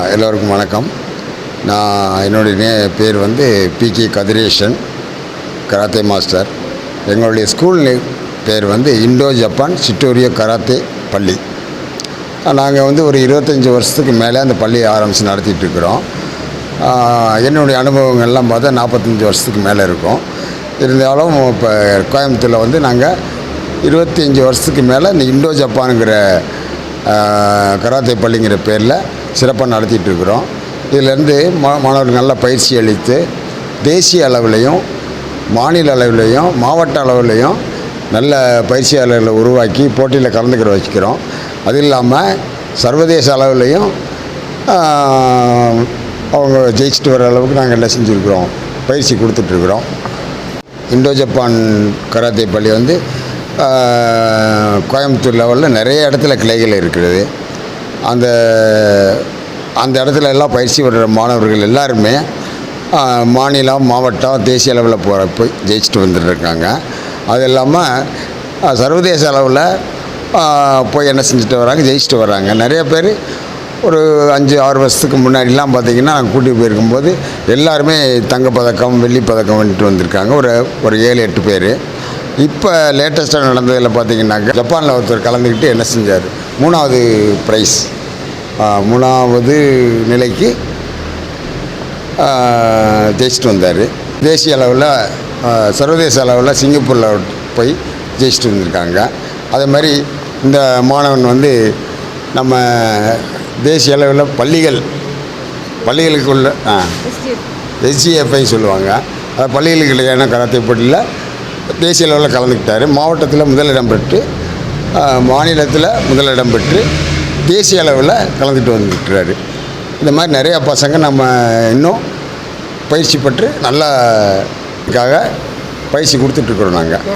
எல்லோருக்கும் வணக்கம். என்னுடைய பேர் வந்து பிகே கதிரேசன், கராத்தே மாஸ்டர். எங்களுடைய ஸ்கூல் பேர் வந்து இண்டோ ஜப்பான் சிட்டோரியோ கராத்தே பள்ளி. நாங்கள் வந்து ஒரு 25 வருஷத்துக்கு மேலே அந்த பள்ளியை ஆரம்பித்து நடத்திட்டுருக்குறோம். என்னுடைய அனுபவங்கள்லாம் பார்த்தா 45 வருஷத்துக்கு மேலே இருக்கும். இருந்தாலும் இப்போ கோயம்புத்தூரில் வந்து நாங்கள் 25 வருஷத்துக்கு மேலே இந்த இண்டோ ஜப்பானுங்கிற கராத்தே பள்ளிங்கிற பேரில் சிறப்பாக நடத்திட்டுருக்குறோம். இதிலேருந்து மாணவர்கள் நல்ல பயிற்சி அளித்து தேசிய அளவிலையும் மாநில அளவிலையும் மாவட்ட அளவிலையும் நல்ல பயிற்சியாளர்களை உருவாக்கி போட்டியில் கலந்துக்கிற வச்சுக்கிறோம். அது இல்லாமல் சர்வதேச அளவிலையும் அவங்க ஜெயிச்சுட்டு வர அளவுக்கு நாங்கள் என்ன செஞ்சுருக்குறோம், பயிற்சி கொடுத்துட்ருக்குறோம். இண்டோ ஜப்பான் கராத்தே பள்ளி வந்து கோயம்புத்தூர் லெவலில் நிறைய இடத்துல கிளைகள் இருக்கிறது. அந்த இடத்துல எல்லாம் பயிற்சி வர்ற மாணவர்கள் எல்லாருமே மாநிலம் மாவட்டம் தேசிய அளவில் போய் ஜெயிச்சுட்டு வந்துட்டுருக்காங்க. அது இல்லாமல் சர்வதேச அளவில் போய் என்ன செஞ்சுட்டு வராங்க, ஜெயிச்சுட்டு வராங்க. நிறைய பேர் ஒரு 5-6 வருஷத்துக்கு முன்னாடிலாம் பார்த்திங்கன்னா நாங்கள் கூட்டிகிட்டு போயிருக்கும்போது எல்லாருமே தங்கப்பதக்கம் வெள்ளிப்பதக்கம் வந்துட்டு வந்திருக்காங்க. ஒரு 7-8 பேர். இப்போ லேட்டஸ்ட்டாக நடந்ததில் பார்த்திங்கன்னாக்க ஜப்பானில் ஒருத்தர் கலந்துக்கிட்டு என்ன செஞ்சார், 3வது ப்ரைஸ் 3வது நிலைக்கு ஜெயிச்சுட்டு வந்தார். தேசிய அளவில் சர்வதேச அளவில் சிங்கப்பூரில் போய் ஜெயிச்சுட்டு வந்திருக்காங்க. அதே மாதிரி இந்த மாணவன் வந்து நம்ம தேசிய அளவில் பள்ளிகளுக்குள்ள எஸ்ஜிஎஃப்ஐ சொல்லுவாங்க, அது பள்ளிகளுக்கு இடையான கராத்தே போட்டியில் தேசிய அளவில் கலந்துக்கிட்டார். மாவட்டத்தில் முதலிடம் பெற்று மாநிலத்தில் முதலிடம் பெற்று தேசிய அளவில் கலந்துட்டு வந்துட்டுறாரு. இந்த மாதிரி நிறையா பசங்க நம்ம இன்னும் பயிற்சி பெற்று நல்லா பயிற்சி கொடுத்துட்ருக்குறோம் நாங்கள்.